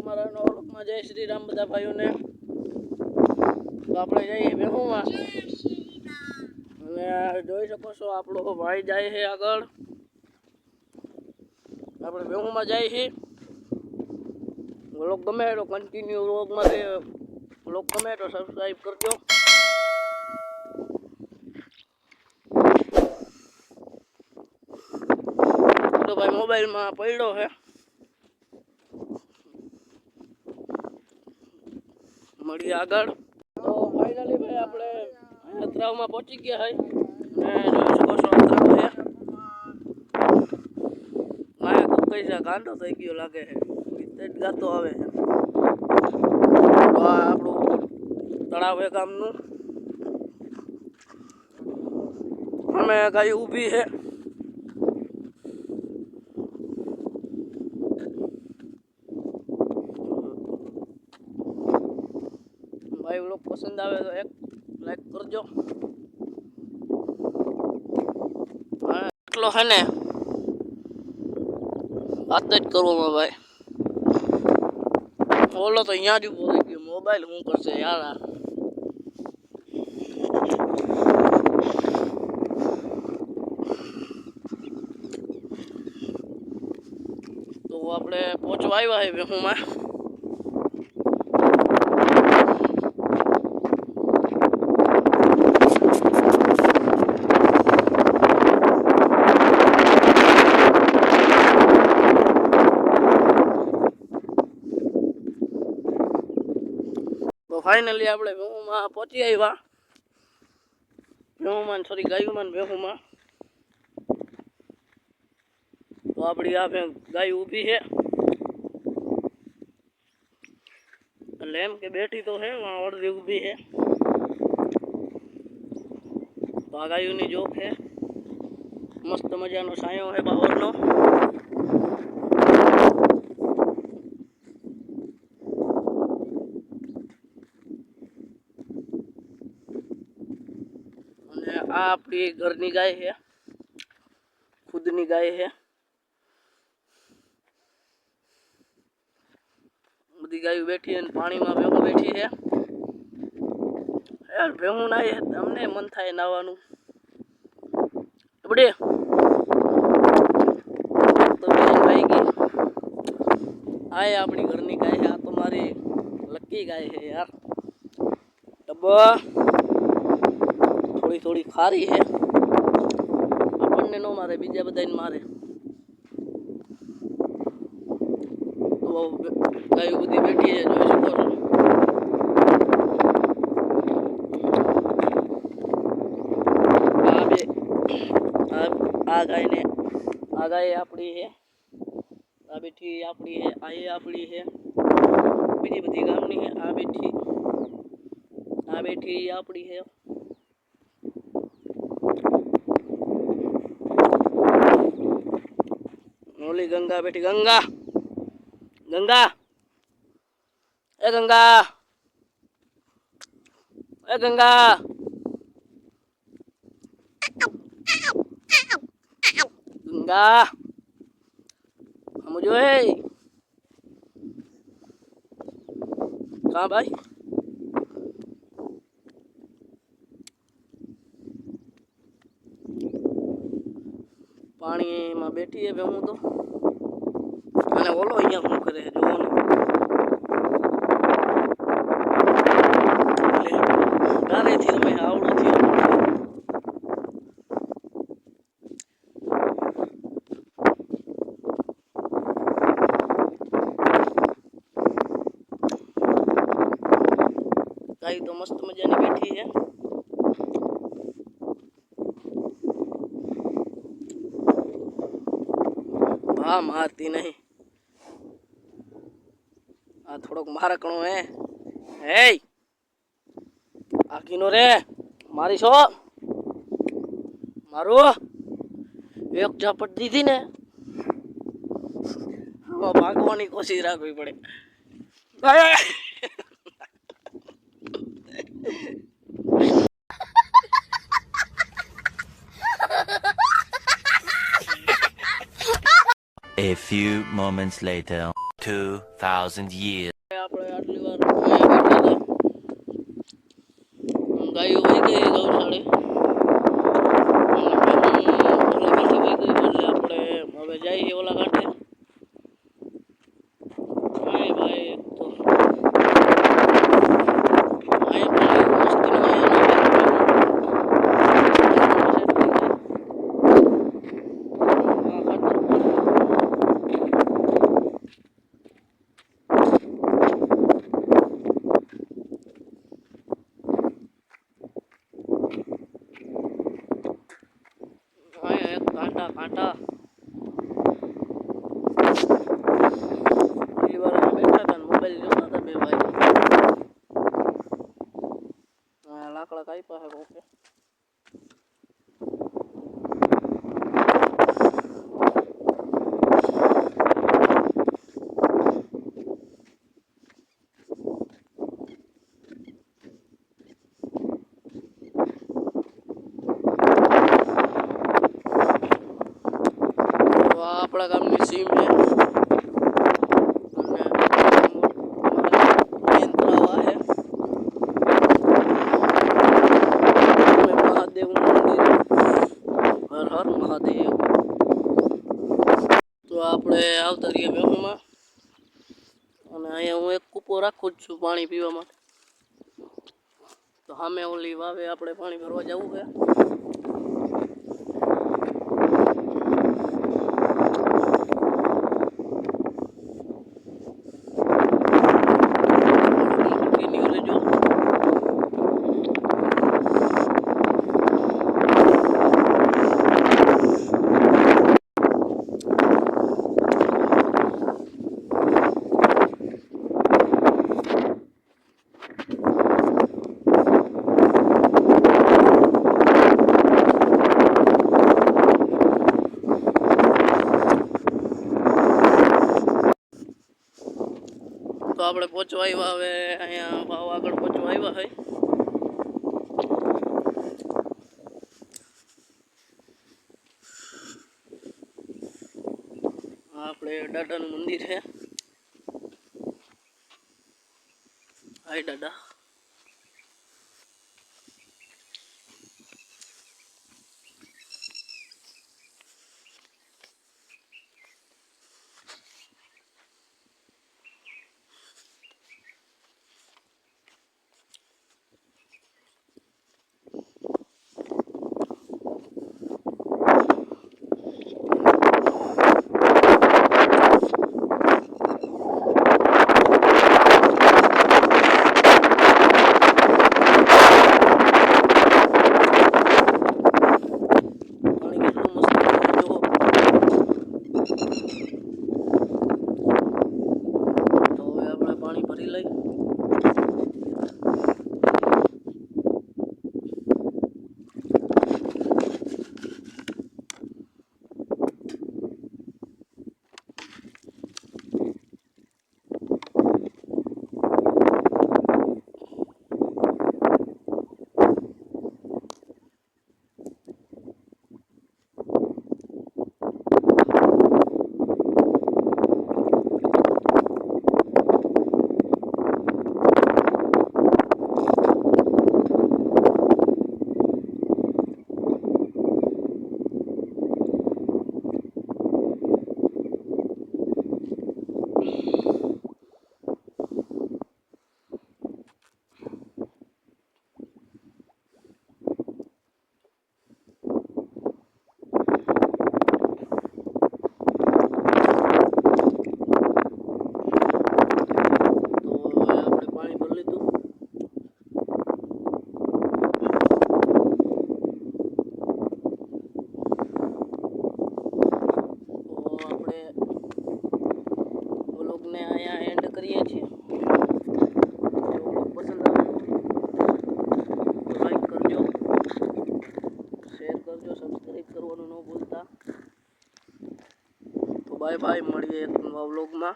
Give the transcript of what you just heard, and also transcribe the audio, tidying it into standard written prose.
અમારા નવલોકમાં જય શ્રી રામ બધા ભાઈઓને. તો આપણે જઈએ બેહુમાં અને જોઈ શકો છો આપણો ભાઈ જાય છે આગળ. આપણે બેહુમાં જાય છે. વ્લોગ ગમે તો કન્ટિન્યુ વ્લોગ ગમે તો સબસ્ક્રાઈબ કરજો. તો ભાઈ મોબાઈલમાં પડ્યો છે. મળીએ આગળ. તો ફાઇનલી ભાઈ આપણે અત્રાવમાં પહોંચી ગયા હોય અને જોઈ શકો છો અત્રાવ છે. માયા કઈ છે ગાંડો થઈ ગયો લાગે છે, તે જ ગાતો આવે છે. તો આ આપણું તળાવ છે ગામનું. અમે ગાય ઊભી છે. ભાઈ વ્લોગ પસંદ આવે તો એક લાઈક કરજો. એટલો હે ને વાત જ કરવામાં ભાઈ. ઓલો તો અહીંયા જ ઉભો રહી ગયો. મોબાઈલ શું કરશે યાર. તો આપણે પહોંચવા આવ્યા છે બેહુમાં. ફાઇનલી આપણે બેહુમાં પહોંચી આવ્યા. બેહુમાં સોરી ગાયુંમાં બેહુમાં. તો આપણી આ ગાય ઊભી છે એટલે એમ કે બેઠી તો છે, અડધી ઊભી છે. તો આ ગાયુંની જોક છે. મસ્ત મજાનો છાંયો છે બાવરનો. આ આપણી ઘરની ગાય છે, ખુદની ગાય છે. બધી ગાયો બેઠી અને પાણીમાં ભેહું બેઠી છે. યાર ભેહું નાય અમને મન થાય નાવાનું. બડે તો ભાઈ ગઈ. આ આપણી ઘરની ગાય છે. આ તો મારી લકી ગાય છે યાર. ડબ્બા થોડી થોડી ખારી છે. આપણને ન મારે, બીજા બધાને મારે. તો ગાયો બધી બેઠી છે, જોઈ શકો છો. આ ગાય આપણી છે. આ બેઠી આપણી છે. આ આપણી છે. બીજી બધી ગામની છે. આ બેઠી આપણી છે. ઓલી ગંગા બેઠી. ગંગા એ ગંગા સમજો હે કા ભાઈ. પાણીમાં બેઠી હે હું તો. અને ઓલો અહીંયા શું કરે છે જોવો ને. ગારેથી રમે આવડો થયો. ગાય તો મસ્ત મજાની બેઠી છે. હા મારતી નહીં. આ થોડોક મારકણો હે. હે આખીનો રે મારી છો. મારું એક ઝાપટ દીધી ને ભાગવાની કોશિશ રાખવી પડે. A few moments later. 2,000 years. આપણે આટલી વાર અહીંયા બેઠા હતા, ગાયો વહી ગઈ ગૌશાળે ઓલા કાંઠે વહી ગઈ એટલે આપણે હવે જઈએ ઓલા કાંઠે. ભાઈ ભાઈ તો અહીંયા પણ મસ્તીનો કાંટા કાંટા પેલી વાર અમે બેઠા હતા ને મોબાઈલ જોતા હતા બે ભાઈ. લાકડા કાપ્યા છે કોકે. આપણા ગામની સીમ છે અને મેન તળાવ છે. મહાદેવનું મંદિર, હર હર મહાદેવ. તો આપણે આવતા રહીએ બેહુમાં અને અહીંયા હું એક કૂપો રાખું જ છું પાણી પીવા માટે. તો સામે ઓલી વાવે આપણે પાણી ભરવા જવું છે. તો આપણે પહોંચવા આવ્યા હવે અહીંયા ભાવ આગળ પહોંચવા આવ્યા હોય. આપણે દાદાનું મંદિર છે. હાય દાદા. બાય બાય, મળીએ એક નવા વ્લોગમાં.